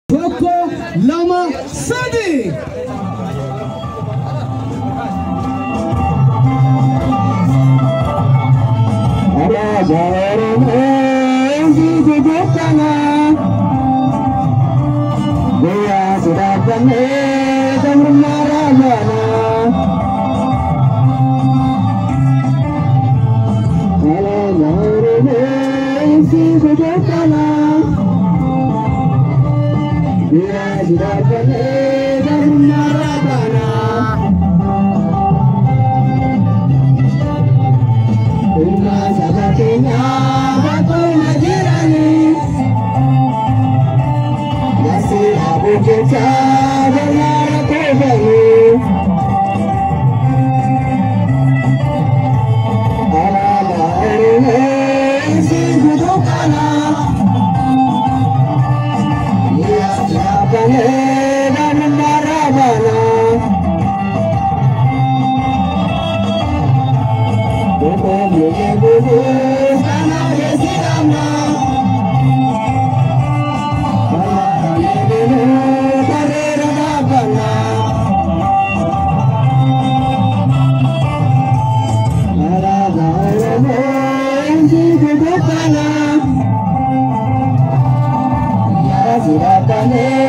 Toko lama sadi. Ala jaran di bukana, dia sudah penuh dan marahana. Ala jaran di bukana. Dia sudah penuh dan marahana. Uma sahabatnya batu najirani, masih abu kita dengan aku bayi. Ala ini si budukana. Dan marabana, bukan bubu karena desilama, karena ini karir dapana, marabana si budukana, ya sudah panen.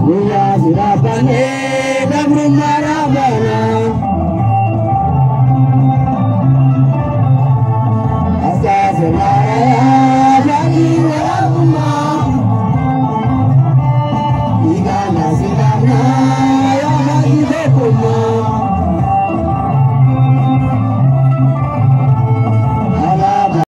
Dia sudah panen dan rumah